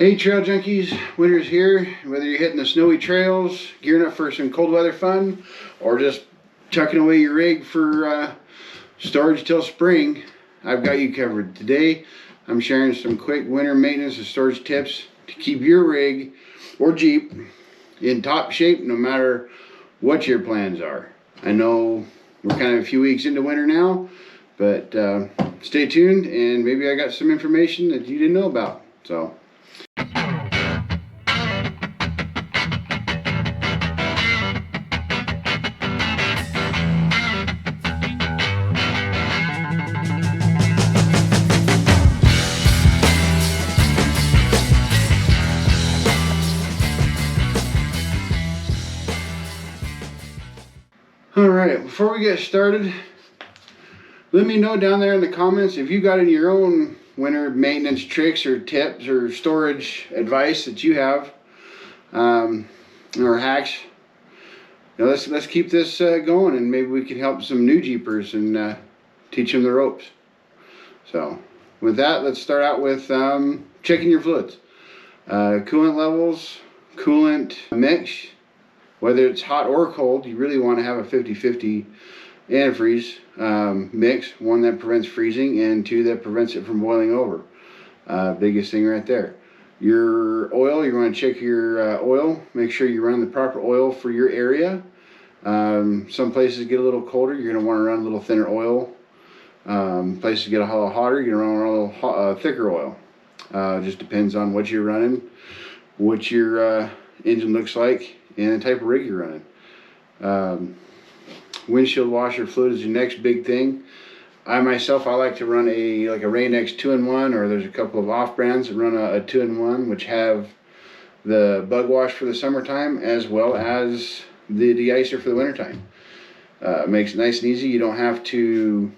Hey trail junkies, winter's here. Whether you're hitting the snowy trails, gearing up for some cold weather fun, or just tucking away your rig for storage till spring, I've got you covered. Today I'm sharing some quick winter maintenance and storage tips to keep your rig or Jeep in top shape no matter what your plans are. I know we're kind of a few weeks into winter now, but stay tuned and maybe I got some information that you didn't know about. So alright, before we get started, let me know down there in the comments if you got any of your own winter maintenance tricks or tips or storage advice that you have, or hacks. You know, let's keep this going, and maybe we can help some new Jeepers and teach them the ropes. So with that, let's start out with checking your fluids. Coolant levels, coolant mix. Whether it's hot or cold, you really want to have a 50-50 antifreeze mix. One that prevents freezing and two that prevents it from boiling over. Biggest thing right there. Your oil, you want to check your oil. Make sure you run the proper oil for your area. Some places get a little colder. You're going to want to run a little thinner oil. Places get a little hotter. You're going to run a little thicker oil. Just depends on what you're running, what your engine looks like, and the type of rig you're running. Windshield washer fluid is your next big thing. I like to run a Rain-X 2-in-1, or there's a couple of off brands that run a 2-in-1, which have the bug wash for the summertime as well as the de-icer for the wintertime. Makes it nice and easy. You don't have to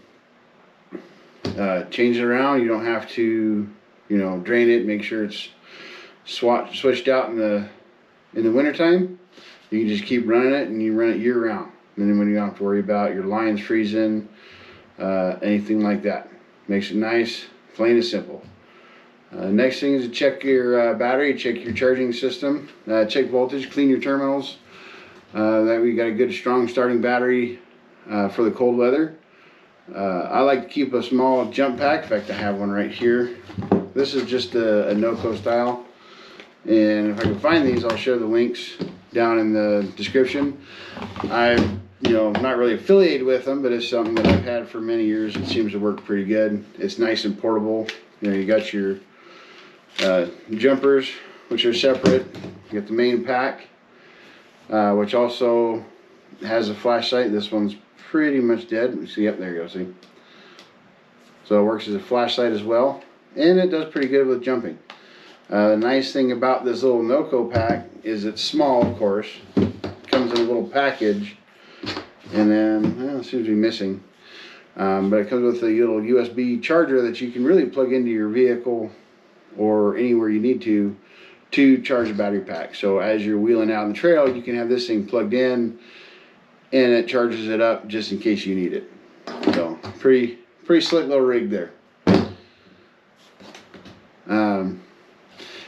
change it around. You don't have to, drain it. Make sure it's switched out in the wintertime. You can just keep running it, and you run it year round. And then when you don't have to worry about your lines freezing, anything like that. Makes it nice, plain and simple. Next thing is to check your battery, check your charging system, check voltage, clean your terminals. That we got a good strong starting battery for the cold weather. I like to keep a small jump pack. In fact, I have one right here. This is just a NOCO style. And if I can find these, I'll share the links down in the description. I'm not really affiliated with them, but it's something that I've had for many years. It seems to work pretty good. It's nice and portable. You got your jumpers, which are separate. You got the main pack, which also has a flashlight. This one's pretty much dead. See, yep, there you go, see. So it works as a flashlight as well, and it does pretty good with jumping. The nice thing about this little NOCO pack is it's small, of course. It comes in a little package, and then, well, it seems to be missing. But it comes with a little USB charger that you can really plug into your vehicle or anywhere you need to charge the battery pack. So as you're wheeling out on the trail, you can have this thing plugged in, and it charges it up just in case you need it. So pretty slick little rig there.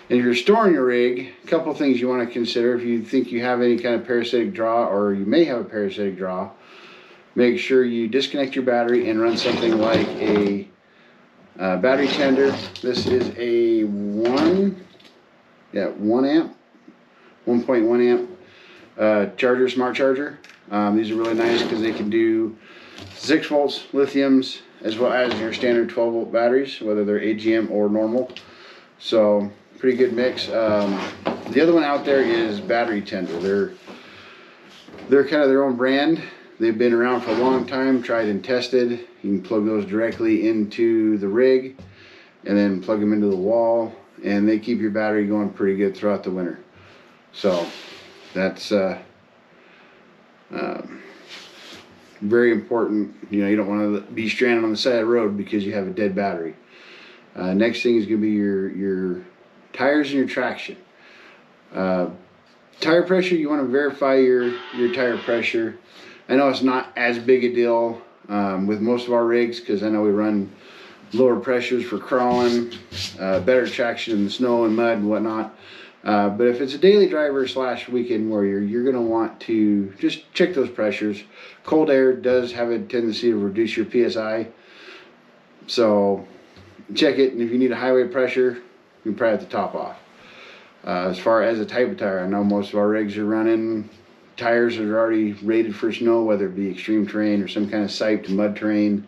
And if you're storing your rig, a couple of things you want to consider. If you think you have any kind of parasitic draw, or you may have a parasitic draw, make sure you disconnect your battery and run something like a battery tender. This is a 1 amp, 1.1 amp charger, smart charger. These are really nice because they can do 6 volts lithiums as well as your standard 12 volt batteries, whether they're AGM or normal. So pretty good mix. The other one out there is Battery Tender. They're kind of their own brand. They've been around for a long time, tried and tested. You can plug those directly into the rig and then plug them into the wall, and they keep your battery going pretty good throughout the winter. So that's very important. You don't want to be stranded on the side of the road because you have a dead battery. Next thing is going to be your tires and your traction. Tire pressure, you want to verify your tire pressure. I know it's not as big a deal with most of our rigs because I know we run lower pressures for crawling, better traction in the snow and mud and whatnot. But if it's a daily driver / weekend warrior, you're going to want to just check those pressures. Cold air does have a tendency to reduce your PSI, so check it, and if you need a highway pressure, you can probably have to top off. As far as a type of tire, I know most of our rigs are running tires that are already rated for snow, whether it be extreme terrain or some kind of siped mud terrain,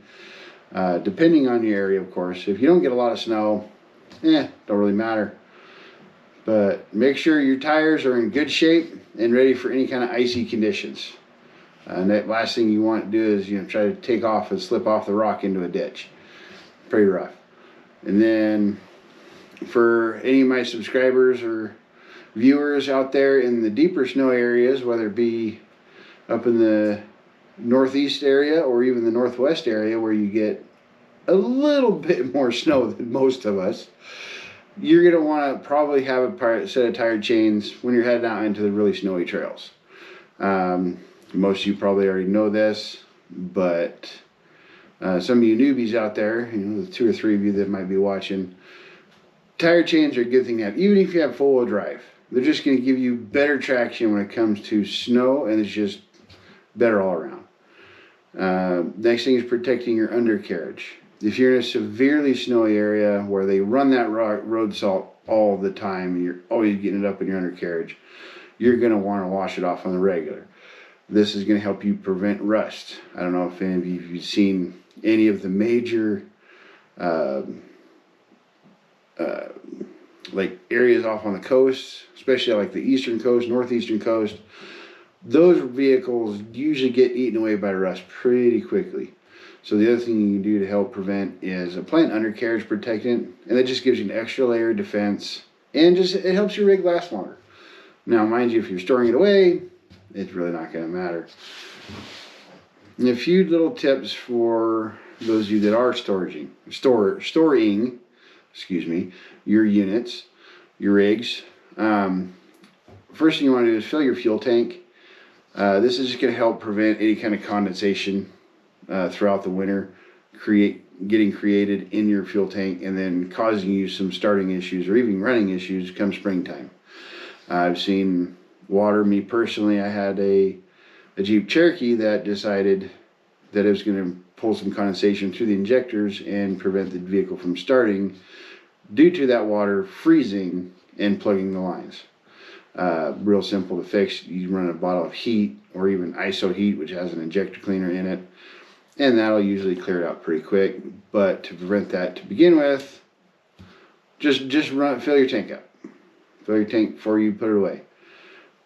depending on your area, of course. If you don't get a lot of snow, don't really matter. But make sure your tires are in good shape and ready for any kind of icy conditions. And that last thing you want to do is, try to take off and slip off the rock into a ditch. Pretty rough. And then for any of my subscribers or viewers out there in the deeper snow areas, whether it be up in the northeast area or even the northwest area where you get a little bit more snow than most of us, you're going to want to probably have a set of tire chains when you're heading out into the really snowy trails. Most of you probably already know this, but some of you newbies out there, the 2 or 3 of you that might be watching, tire chains are a good thing to have, even if you have four-wheel drive. They're just going to give you better traction when it comes to snow, and it's just better all around. Next thing is protecting your undercarriage. If you're in a severely snowy area where they run that road salt all the time and you're always getting it up in your undercarriage, you're going to want to wash it off on the regular. This is going to help you prevent rust. I don't know if any of you have seen any of the major like areas off on the coast, especially like the eastern coast, northeastern coast. Those vehicles usually get eaten away by rust pretty quickly. So the other thing you can do to help prevent is apply an undercarriage protectant, and that just gives you an extra layer of defense, and it helps your rig last longer. Now, mind you, if you're storing it away, it's really not going to matter. And a few little tips for those of you that are storing your units, your rigs. First thing you want to do is fill your fuel tank. This is just going to help prevent any kind of condensation throughout the winter, getting created in your fuel tank and then causing you some starting issues or even running issues come springtime. I've seen water. Me personally, I had a Jeep Cherokee that decided that it was going to pull some condensation through the injectors and prevent the vehicle from starting due to that water freezing and plugging the lines. Real simple to fix. You run a bottle of heat or even ISO heat, which has an injector cleaner in it, and that'll usually clear it out pretty quick. But to prevent that to begin with, just fill your tank up. Fill your tank before you put it away.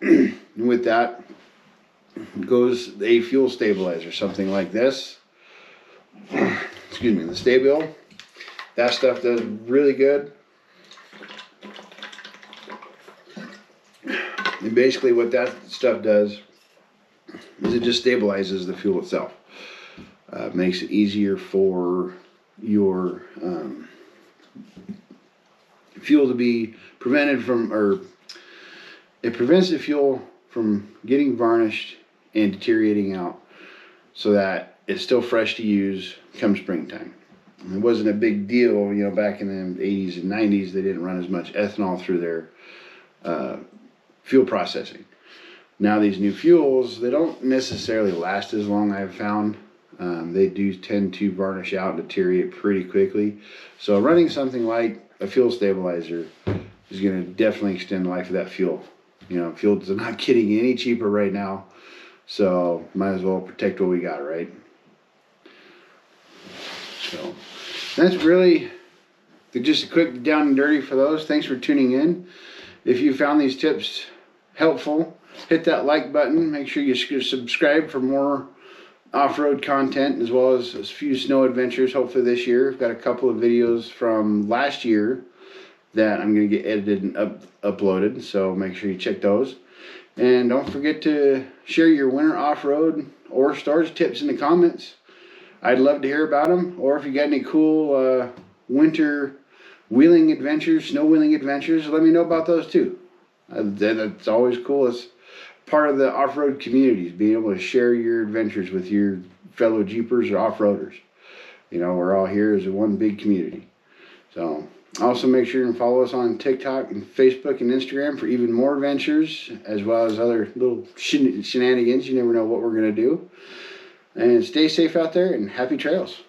And with that goes a fuel stabilizer, something like this. Excuse me, the Stabil. That stuff does really good. And basically what that stuff does is it just stabilizes the fuel itself. Makes it easier for your fuel to be prevented from, or it prevents the fuel from getting varnished and deteriorating out so that it's still fresh to use come springtime. It wasn't a big deal, back in the 80s and 90s, they didn't run as much ethanol through their fuel processing. Now these new fuels, they don't necessarily last as long, I've found. They do tend to varnish out and deteriorate pretty quickly. So running something like a fuel stabilizer is going to definitely extend the life of that fuel. Fuels are not getting any cheaper right now, so might as well protect what we got, right? So that's really just a quick down and dirty for those. Thanks for tuning in. If you found these tips helpful, hit that like button. Make sure you subscribe for more off-road content, as well as a few snow adventures hopefully this year. I've got a couple of videos from last year that I'm going to get edited and uploaded, so make sure you check those. And don't forget to share your winter off-road or storage tips in the comments. I'd love to hear about them, or if you got any cool winter wheeling adventures, snow wheeling adventures, let me know about those too. That's always cool. It's part of the off-road communities, being able to share your adventures with your fellow Jeepers or off-roaders. You know, we're all here as one big community. So also make sure and follow us on TikTok and Facebook and Instagram for even more adventures, as well as other little shenanigans. You never know what we're going to do. And stay safe out there, and happy trails.